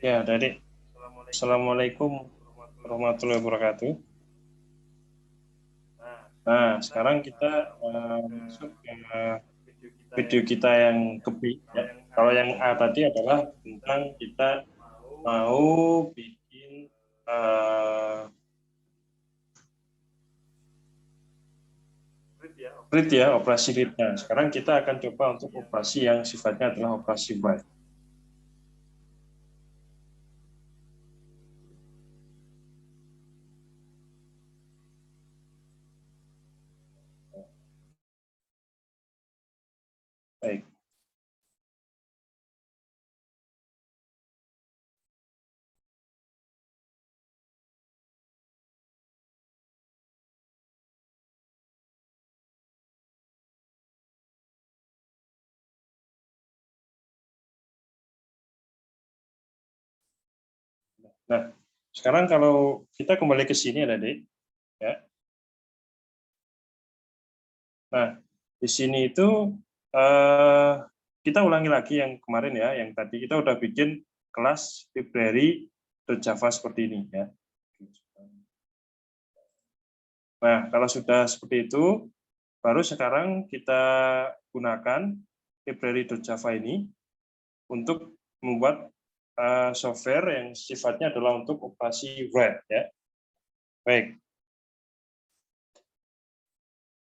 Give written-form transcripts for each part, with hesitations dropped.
Ya, Adik. Assalamualaikum warahmatullahi wabarakatuh. Nah, sekarang kita masuk ke video kita yang ke B. Ya. Kalau yang A tadi adalah tentang kita mau bikin read ya, operasi read. Nah, sekarang kita akan coba untuk operasi yang sifatnya adalah operasi write. Baik. Nah, sekarang kalau kita kembali ke sini, Adik, ya. Nah, di sini itu kita ulangi lagi yang kemarin ya, yang tadi kita udah bikin kelas library.java seperti ini ya. Nah, kalau sudah seperti itu, baru sekarang kita gunakan library.java ini untuk membuat software yang sifatnya adalah untuk operasi write ya. Baik.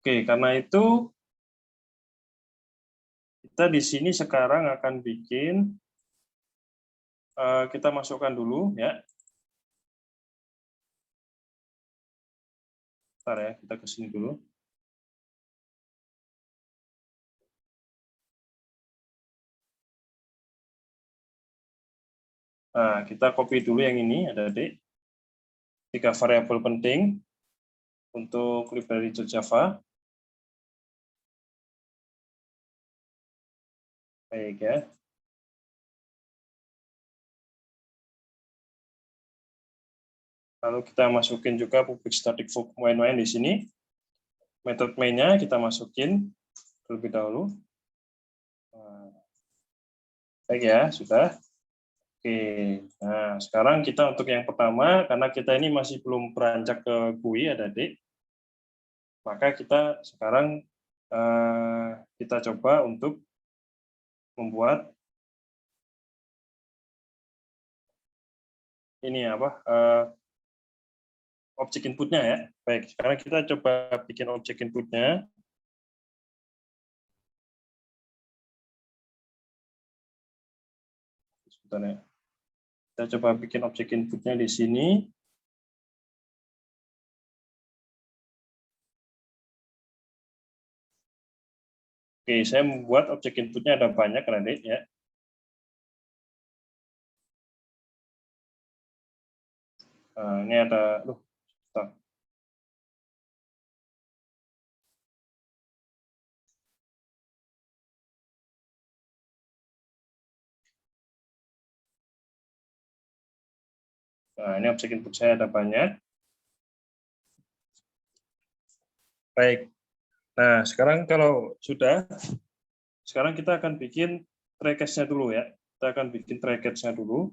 Oke, karena itu kita di sini sekarang akan bikin, kita masukkan dulu ya. Bentar ya, kita ke sini dulu. Nah, kita copy dulu yang ini, ada D. 3 variabel penting untuk library.java. Baik ya. Lalu kita masukin juga public static void main di sini. Metode mainnya kita masukin terlebih dahulu. Baik ya, sudah. Oke, nah sekarang kita untuk yang pertama, karena kita ini masih belum beranjak ke GUI, adik-adik, maka kita sekarang kita coba untuk membuat ini apa, objek inputnya ya. Baik, sekarang kita coba bikin objek inputnya. Sebentar ya. Kita coba bikin objek inputnya di sini. Oke, saya membuat objek inputnya ada banyak, adik ya. Nah, ini ada, nah, ini objek input saya ada banyak. Baik. Nah, sekarang kalau sudah, sekarang kita akan bikin try catch-nya dulu ya. Kita akan bikin try catch-nya dulu.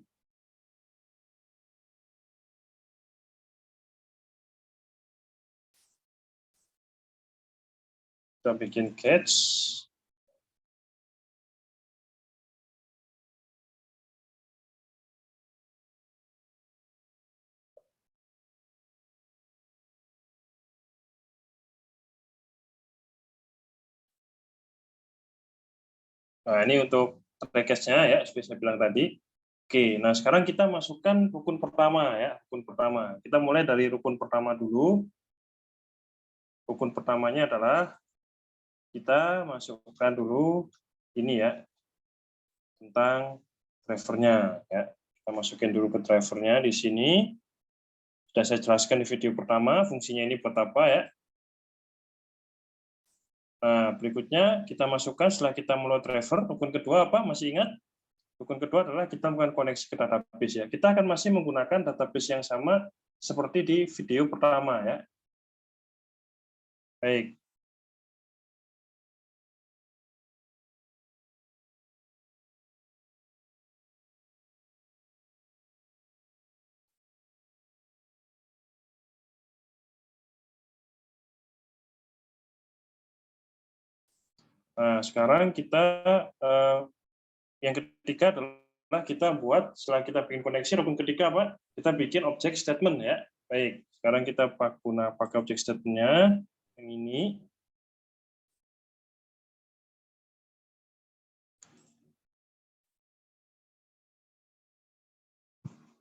Kita bikin catch. Nah, ini untuk try catch-nya ya, seperti saya bilang tadi. Oke, nah sekarang kita masukkan rukun pertama ya, rukun pertama. Kita mulai dari rukun pertama dulu. Rukun pertamanya adalah kita masukkan dulu ini ya, tentang drivernya ya. Kita masukin dulu ke drivernya di sini. Sudah saya jelaskan di video pertama, fungsinya ini buat apa ya. Nah, berikutnya kita masukkan setelah kita meload driver, rukun kedua apa? Masih ingat? Rukun kedua adalah kita melakukan koneksi ke database ya. Kita akan masih menggunakan database yang sama seperti di video pertama ya. Baik. Nah, sekarang kita yang ketiga adalah kita buat, setelah kita bikin koneksi, rukun ketiga apa? Kita bikin object statement ya. Baik, sekarang kita pakai object statement-nya yang ini.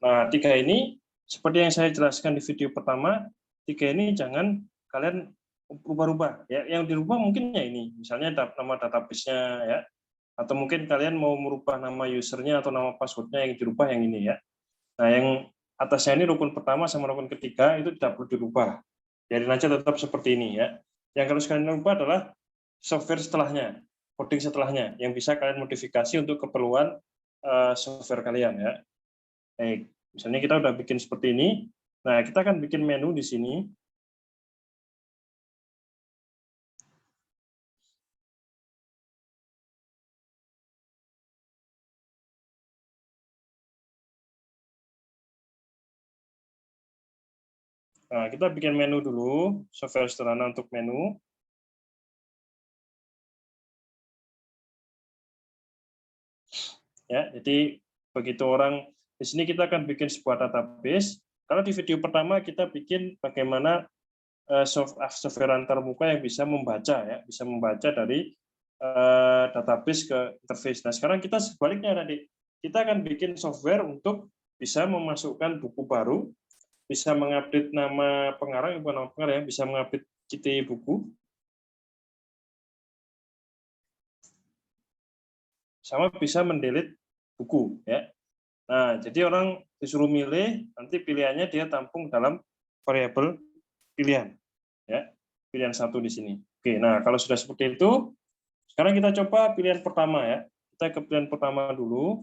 Nah, 3 ini seperti yang saya jelaskan di video pertama, 3 ini jangan kalian rubah-rubah ya. Yang dirubah mungkin ya ini, misalnya nama database-nya ya. Atau mungkin kalian mau merubah nama usernya atau nama password-nya, yang dirubah yang ini ya. Nah, yang atasnya ini rukun pertama sama rukun ketiga itu tidak perlu dirubah. Biarin aja tetap seperti ini ya. Yang harus kalian rubah adalah software setelahnya, coding setelahnya, yang bisa kalian modifikasi untuk keperluan software kalian ya. Baik, misalnya kita udah bikin seperti ini. Nah, kita akan bikin menu di sini. Nah, kita bikin menu dulu, software sederhana untuk menu. Ya, jadi begitu orang di sini kita akan bikin sebuah database. Kalau di video pertama kita bikin bagaimana software antarmuka yang bisa membaca ya, bisa membaca dari database ke interface. Nah, sekarang kita sebaliknya tadi. Kita akan bikin software untuk bisa memasukkan buku baru, bisa mengupdate nama pengarang, bukan nama pengarang ya, bisa mengupdate KTI buku, sama bisa mendelete buku ya. Nah, jadi orang disuruh milih, nanti pilihannya dia tampung dalam variabel pilihan ya. Pilihan satu di sini. Oke, nah kalau sudah seperti itu, sekarang kita coba pilihan pertama ya. Kita ke pilihan pertama dulu.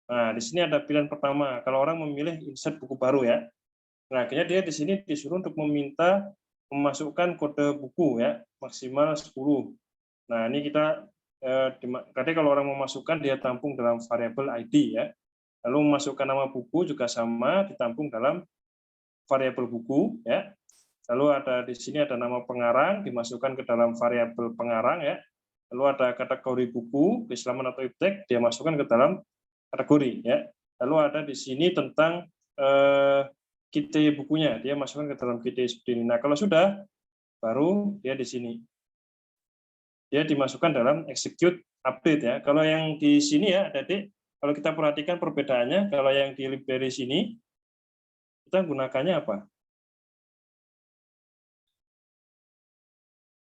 Nah, di sini ada pilihan pertama. Kalau orang memilih insert buku baru ya. Nah, akhirnya dia di sini disuruh untuk meminta memasukkan kode buku ya, maksimal 10. Nah, ini kita tadi kalau orang memasukkan dia tampung dalam variabel ID ya. Lalu memasukkan nama buku juga sama, ditampung dalam variabel buku ya. Lalu ada di sini ada nama pengarang, dimasukkan ke dalam variabel pengarang ya. Lalu ada kategori buku, keislaman atau iptek, dia masukkan ke dalam kategori ya. Lalu ada di sini tentang KTI bukunya, dia masukkan ke dalam KTI seperti ini. Nah, kalau sudah, baru dia di sini. Dia dimasukkan dalam execute update ya. Kalau yang di sini ya, Adik, kalau kita perhatikan perbedaannya, kalau yang di library sini, kita gunakannya apa?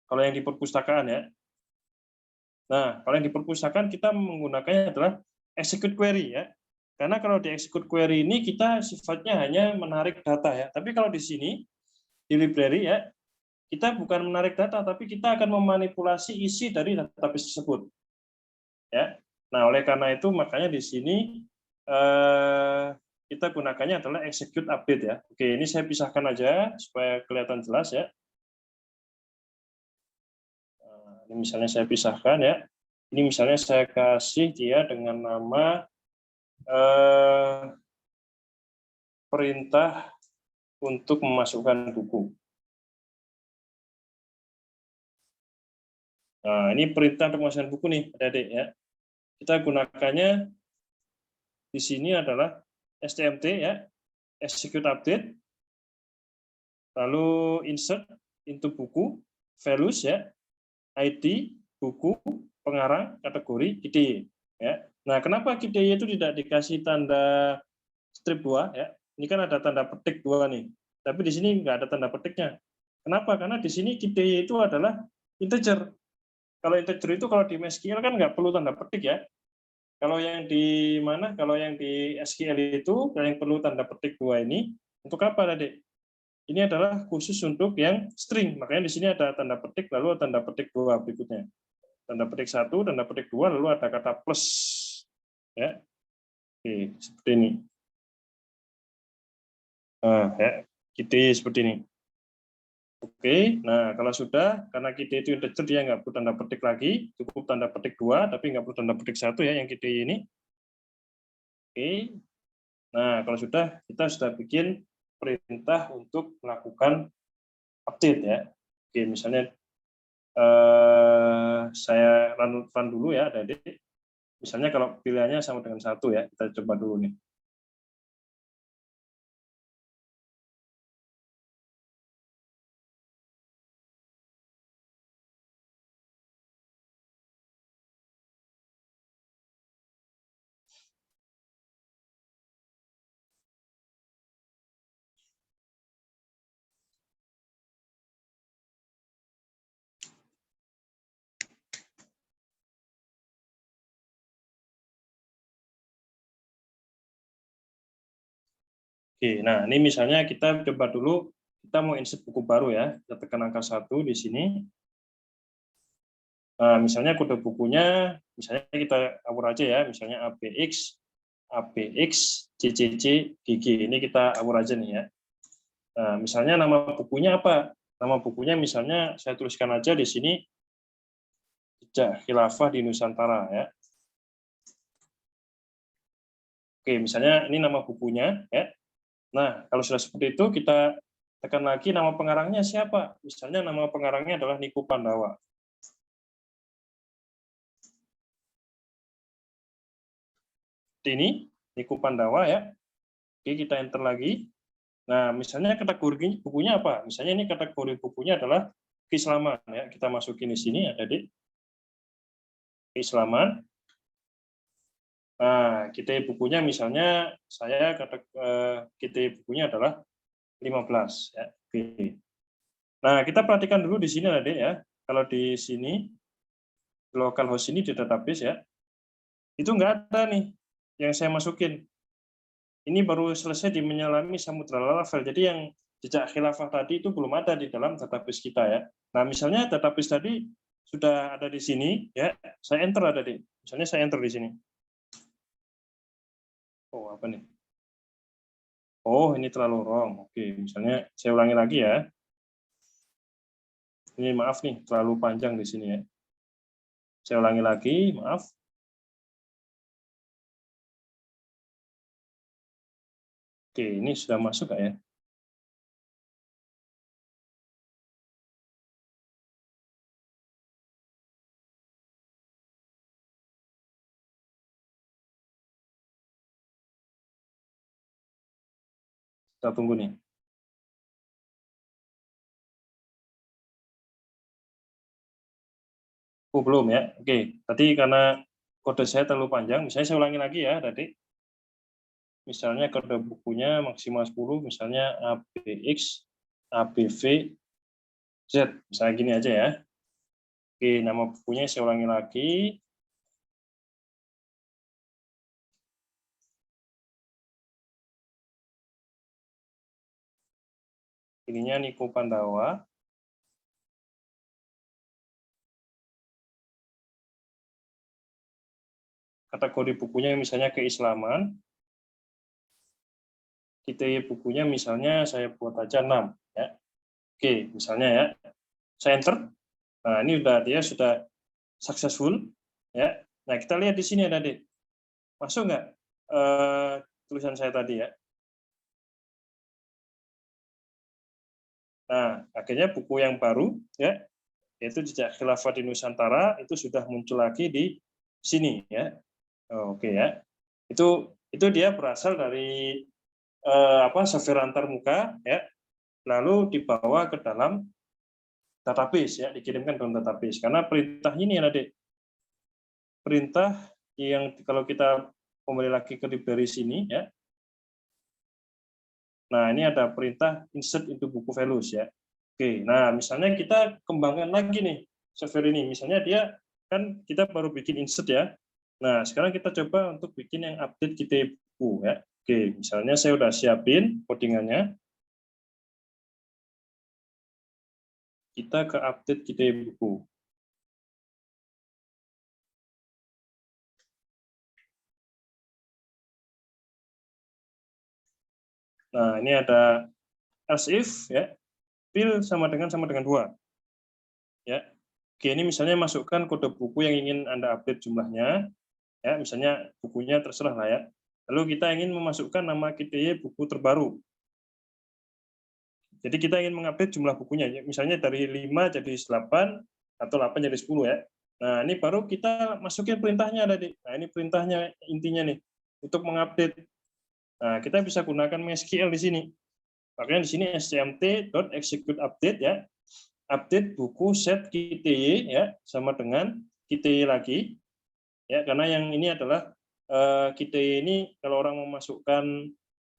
Kalau yang di perpustakaan ya. Nah, kalau yang di perpustakaan kita menggunakannya adalah execute query ya. Karena kalau di execute query ini kita sifatnya hanya menarik data ya. Tapi kalau di sini di library ya, kita bukan menarik data tapi kita akan memanipulasi isi dari database tersebut. Ya. Nah, oleh karena itu makanya di sini kita gunakannya adalah execute update ya. Oke, ini saya pisahkan aja supaya kelihatan jelas ya. Ini misalnya saya pisahkan ya. Ini misalnya saya kasih dia dengan nama perintah untuk memasukkan buku. Nah, ini perintah untuk memasukkan buku nih, adik-adik ya. Kita gunakannya di sini adalah STMT ya, execute update, lalu insert into buku, values ya, ID, buku, pengarang, kategori, KTY. Ya. Nah, kenapa KTY itu tidak dikasih tanda strip 2? Ya? Ini kan ada tanda petik 2 nih, tapi di sini nggak ada tanda petiknya. Kenapa? Karena di sini KTY itu adalah integer. Kalau integer itu kalau di MySQL kan nggak perlu tanda petik ya. Kalau yang di mana? Kalau yang di SQL itu yang perlu tanda petik 2 ini untuk apa tadi? Ini adalah khusus untuk yang string. Makanya di sini ada tanda petik lalu tanda petik 2 berikutnya. Tanda petik 1, tanda petik 2 lalu ada kata plus. Ya. Oke, seperti ini. Nah, ya, gitu seperti ini. Oke, nah kalau sudah, karena KD itu integer, dia nggak perlu tanda petik lagi, cukup tanda petik 2, tapi nggak perlu tanda petik 1 ya, yang KD ini. Oke, nah kalau sudah, kita sudah bikin perintah untuk melakukan update ya. Oke, misalnya saya run dulu ya, adik-adik. Misalnya kalau pilihannya sama dengan 1 ya, kita coba dulu nih. Oke, nah ini misalnya kita coba dulu, kita mau insert buku baru ya, kita tekan angka 1 di sini. Nah, misalnya kode bukunya, misalnya kita atur aja ya, misalnya ABX, CCC, GG. Ini kita atur aja nih ya. Nah, misalnya nama bukunya apa? Nama bukunya misalnya saya tuliskan aja di sini, Jejak Khilafah di Nusantara ya. Oke, misalnya ini nama bukunya ya. Nah, kalau sudah seperti itu, kita tekan lagi nama pengarangnya siapa. Misalnya nama pengarangnya adalah Niku Pandawa. Ini Niku Pandawa ya. Oke, kita enter lagi. Nah, misalnya kategori bukunya apa? Misalnya ini kategori bukunya adalah keislaman ya. Kita masukin di sini ada di keislaman. Nah, kita bukunya misalnya saya kita bukunya adalah 15 ya. Oke. Nah, kita perhatikan dulu di sini Adik ya. Kalau di sini localhost ini di database ya. Itu enggak ada nih yang saya masukin. Ini baru selesai di menyelami Samudra Laravel. Jadi yang jejak khilafah tadi itu belum ada di dalam database kita ya. Nah, misalnya database tadi sudah ada di sini ya. Saya enter ada di. Misalnya saya enter di sini. Oh, apa nih? Oh, ini terlalu wrong. Oke, misalnya saya ulangi lagi ya. Ini maaf nih, terlalu panjang di sini ya. Saya ulangi lagi, maaf. Oke, ini sudah masuk nggak ya? Kita tunggu nih. Oh, belum ya. Oke, tadi karena kode saya terlalu panjang, misalnya saya ulangi lagi ya tadi. Misalnya kode bukunya maksimal 10, misalnya ABX, ABV, Z. Misalnya gini aja ya. Oke, nama bukunya saya ulangi lagi. Ininya Niku Pandawa. Kategori bukunya misalnya keislaman. ITE bukunya misalnya saya buat aja 6 ya. Oke, misalnya ya. Saya enter. Nah, ini dia sudah successful ya. Nah, kita lihat di sini ada Dek. Masuk nggak tulisan saya tadi ya? Nah, akhirnya buku yang baru ya, yaitu Jejak Khilafah di Nusantara itu sudah muncul lagi di sini ya. Oke ya. Itu dia berasal dari server antarmuka ya, lalu dibawa ke dalam database ya, dikirimkan ke dalam database. Karena perintah ini ada perintah yang kalau kita kembali lagi ke library sini ya. Nah, ini ada perintah insert into buku values ya. Oke, nah misalnya kita kembangkan lagi nih server ini. Misalnya dia kan kita baru bikin insert ya. Nah, sekarang kita coba untuk bikin yang update kita buku ya. Oke, misalnya saya udah siapin codingannya. Kita ke update kita buku. Nah, ini ada else if ya. Fill sama dengan 2. Ya. Oke, ini misalnya masukkan kode buku yang ingin Anda update jumlahnya. Ya, misalnya bukunya terserah lah ya. Lalu kita ingin memasukkan nama KTY buku terbaru. Jadi kita ingin mengupdate jumlah bukunya, misalnya dari 5 jadi 8 atau 8 jadi 10 ya. Nah, ini baru kita masukin perintahnya tadi. Nah, ini perintahnya intinya nih untuk mengupdate. Nah, kita bisa gunakan MySQL di sini. Makanya di sini scmt.executeUpdate ya. Update buku set KTY ya sama dengan KTY lagi. Ya, karena yang ini adalah KTY ini kalau orang memasukkan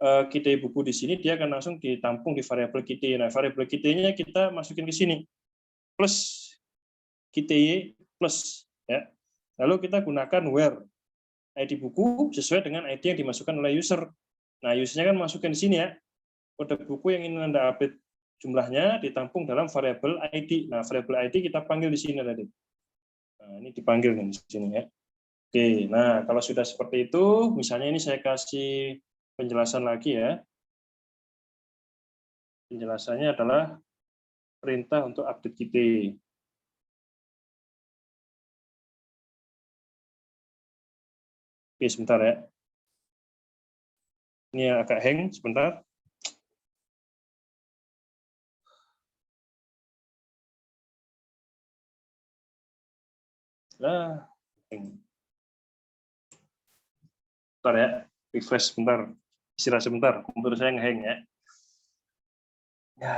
KTY buku di sini, dia akan langsung ditampung di variabel KTY. Nah, variabel KTY-nya kita masukin ke sini, plus KTY plus. Ya. Lalu kita gunakan where ID buku sesuai dengan ID yang dimasukkan oleh user. Nah, usernya kan masukkan di sini ya, kode buku yang ingin Anda update jumlahnya ditampung dalam variabel ID. Nah, variabel ID kita panggil di sini tadi. Nah, ini dipanggil di sini ya. Oke, nah kalau sudah seperti itu, misalnya ini saya kasih penjelasan lagi ya. Penjelasannya adalah perintah untuk update KT. Oke, sebentar ya. Ini agak hang, sebentar. Nah, hang. Sebentar ya, refresh sebentar. Istirahat sebentar, komputer saya nge-hang ya. Ya.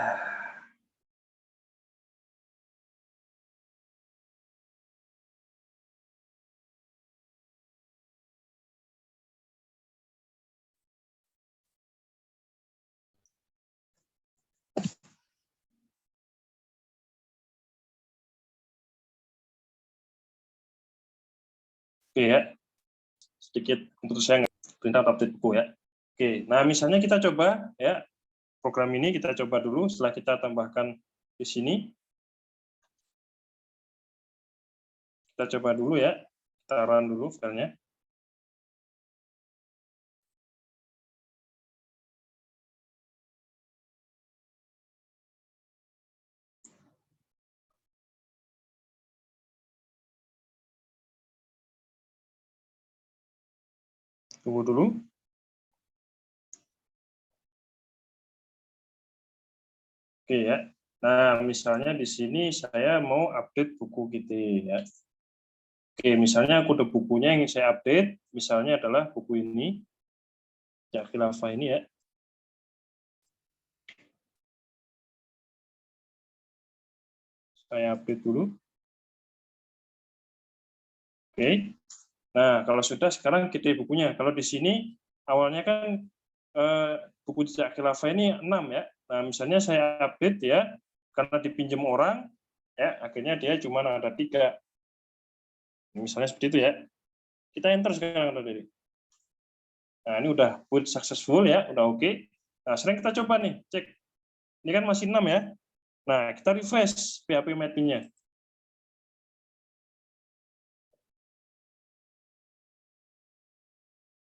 Oke ya, sedikit komputer saya perintah update buku ya. Oke, nah misalnya kita coba ya, program ini kita coba dulu setelah kita tambahkan di sini. Kita coba dulu ya, kita run dulu filenya. Tunggu dulu. Oke ya. Nah, misalnya di sini saya mau update buku gitu ya. Oke, misalnya kode bukunya yang saya update, misalnya adalah buku ini, ya khilafah ini ya. Saya update dulu. Oke. Nah, kalau sudah sekarang kita bukunya. Kalau di sini awalnya kan buku jejak khilafah ini 6 ya. Nah, misalnya saya update ya, karena dipinjam orang, ya akhirnya dia cuma ada 3. Misalnya seperti itu ya. Kita enter sekarang tadi. Nah, ini udah build successful ya, udah oke. Nah, sekarang kita coba nih, cek. Ini kan masih 6 ya. Nah, kita refresh PHP mapping-nya.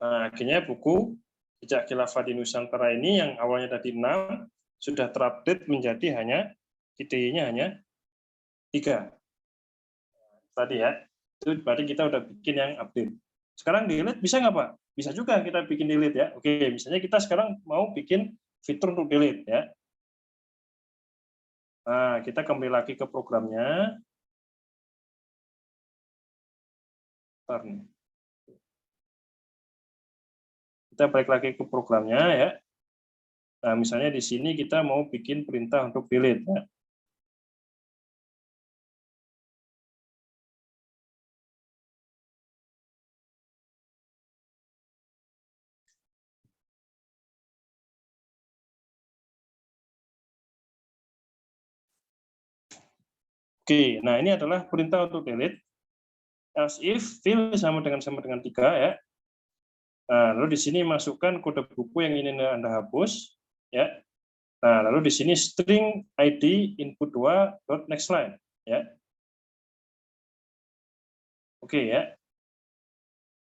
Nah, akhirnya buku Jejak Khilafah di Nusantara ini yang awalnya tadi 6, sudah terupdate menjadi hanya KTY-nya hanya 3. Tadi ya, itu berarti kita udah bikin yang update. Sekarang delete bisa nggak Pak? Bisa juga kita bikin delete ya. Oke, misalnya kita sekarang mau bikin fitur untuk delete ya. Nah, kita kembali lagi ke programnya. Bentar nih. Kita balik lagi ke programnya ya. Nah, misalnya di sini kita mau bikin perintah untuk delete ya. Oke, nah ini adalah perintah untuk delete. else if fill sama dengan 3 ya. Nah, lalu di sini masukkan kode buku yang ingin Anda hapus ya. Nah, lalu di sini string id input 2 dot next line ya. Oke ya.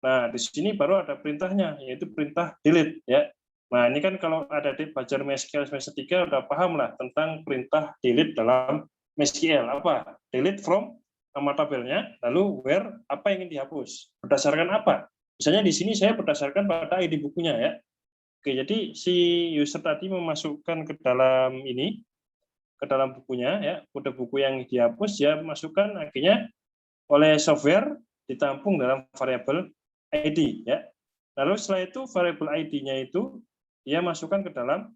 Nah, di sini baru ada perintahnya, yaitu perintah delete ya. Nah, ini kan kalau ada di belajar MySQL semester 3 udah paham lah tentang perintah delete dalam MySQL. Apa? Delete from nama tabelnya, lalu where apa yang ingin dihapus. Berdasarkan apa? Misalnya di sini saya berdasarkan pada ID bukunya ya. Oke, jadi si user tadi memasukkan ke dalam ini, ke dalam bukunya ya, kode buku yang dihapus dia masukkan akhirnya oleh software ditampung dalam variabel ID ya. Lalu setelah itu variabel ID-nya itu dia masukkan ke dalam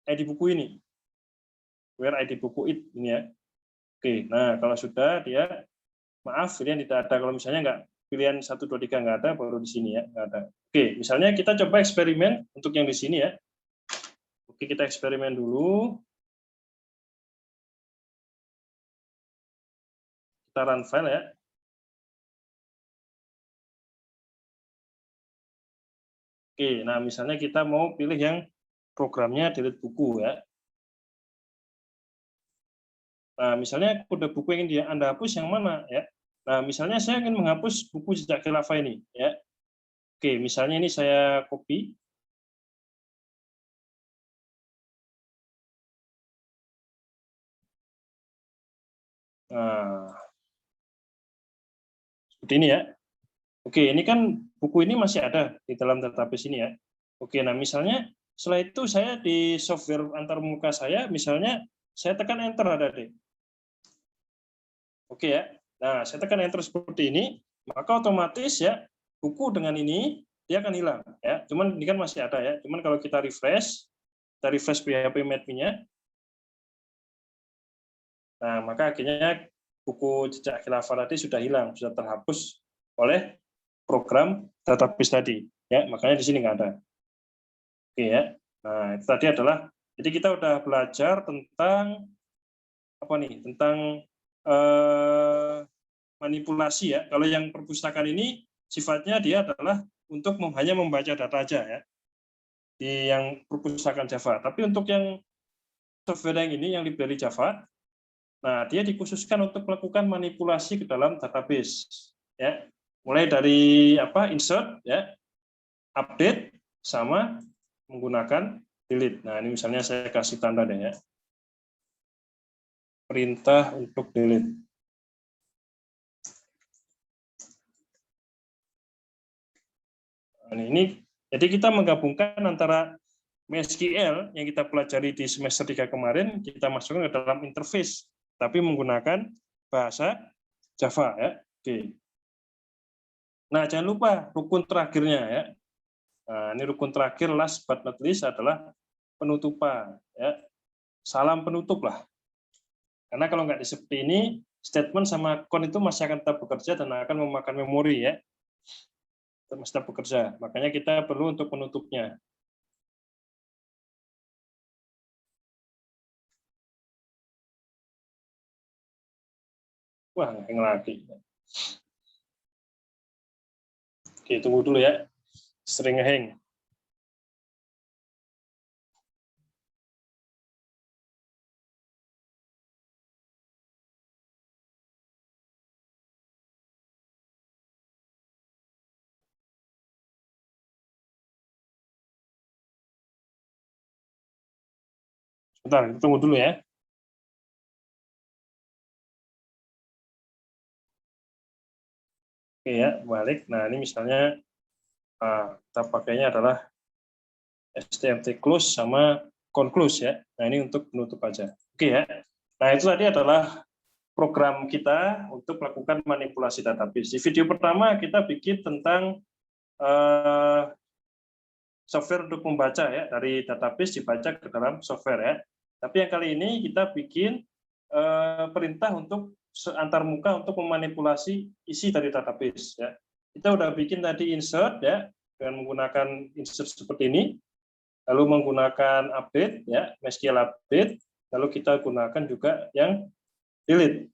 ID buku ini. Where ID buku it ini ya. Oke, nah kalau sudah dia maaf pilihan tidak ada, kalau misalnya nggak pilihan 1 2 3 nggak ada, baru di sini ya, nggak ada. Oke, misalnya kita coba eksperimen untuk yang di sini ya. Oke, kita eksperimen dulu. Kita run file ya. Oke, nah misalnya kita mau pilih yang programnya delete buku ya. Nah, misalnya kode buku yang ingin Anda hapus yang mana ya? Nah, misalnya saya ingin menghapus buku jejak khilafah ini ya. Oke, misalnya ini saya copy. Nah, seperti ini ya. Oke, ini kan buku ini masih ada di dalam database ini ya. Oke, nah misalnya setelah itu saya di software antarmuka saya, misalnya saya tekan enter ada deh. Oke ya. Nah, saya tekan enter seperti ini, maka otomatis ya buku dengan ini dia akan hilang ya. Cuman ini kan masih ada ya. Cuman kalau kita refresh PHP-Math-nya, nah maka akhirnya buku jejak khilafah tadi sudah hilang, sudah terhapus oleh program database tadi ya. Makanya di sini nggak ada. Oke ya. Nah, itu tadi adalah jadi kita udah belajar tentang apa nih? Tentang manipulasi ya. Kalau yang perpustakaan ini sifatnya dia adalah untuk hanya membaca data aja ya. Di yang perpustakaan Java. Tapi untuk yang software yang ini yang library Java, nah dia dikhususkan untuk melakukan manipulasi ke dalam database ya. Mulai dari apa? Insert ya, update sama menggunakan delete. Nah, ini misalnya saya kasih tanda deh ya. Perintah untuk delete. Nah, ini jadi kita menggabungkan antara MySQL yang kita pelajari di semester 3 kemarin, kita masukkan ke dalam interface, tapi menggunakan bahasa Java ya. Oke. Nah, jangan lupa rukun terakhirnya ya. Nah, ini rukun terakhir last but not least adalah penutupan ya. Salam penutup lah. Karena kalau nggak seperti ini, statement sama kon itu masih akan tetap bekerja dan akan memakan memori ya. Masih tetap bekerja. Makanya kita perlu untuk penutupnya. Wah, hang lagi. Oke, tunggu dulu ya. Sering hang. Sebentar, tunggu dulu ya. Oke ya, balik. Nah, ini misalnya kita pakainya adalah STMT close sama conclude ya. Nah, ini untuk penutup aja. Oke ya. Nah, itu tadi adalah program kita untuk melakukan manipulasi database. Di video pertama kita bikin tentang software untuk membaca ya, dari database dibaca ke dalam software ya. Tapi yang kali ini kita bikin perintah untuk antarmuka untuk memanipulasi isi dari database ya. Kita udah bikin tadi insert ya dengan menggunakan insert seperti ini, lalu menggunakan update ya, MySQL update, lalu kita gunakan juga yang delete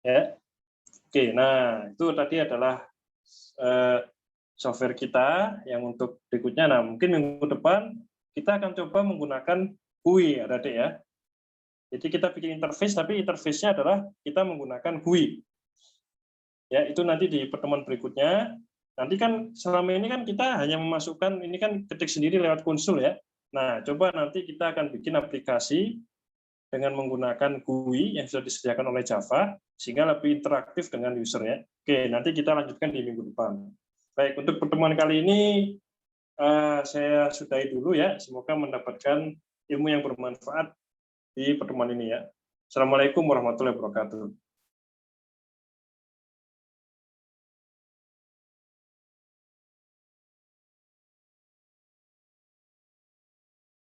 ya. Oke, nah itu tadi adalah software kita yang untuk berikutnya. Nah, mungkin minggu depan kita akan coba menggunakan GUI, adik-adik ya. Jadi kita bikin interface, tapi interface-nya adalah kita menggunakan GUI. Ya, itu nanti di pertemuan berikutnya. Nanti kan selama ini kan kita hanya memasukkan, ini kan ketik sendiri lewat konsul ya. Nah, coba nanti kita akan bikin aplikasi dengan menggunakan GUI yang sudah disediakan oleh Java, sehingga lebih interaktif dengan usernya. Oke, nanti kita lanjutkan di minggu depan. Baik, untuk pertemuan kali ini saya sudahi dulu ya. Semoga mendapatkan ilmu yang bermanfaat di pertemuan ini ya. Assalamualaikum warahmatullahi wabarakatuh.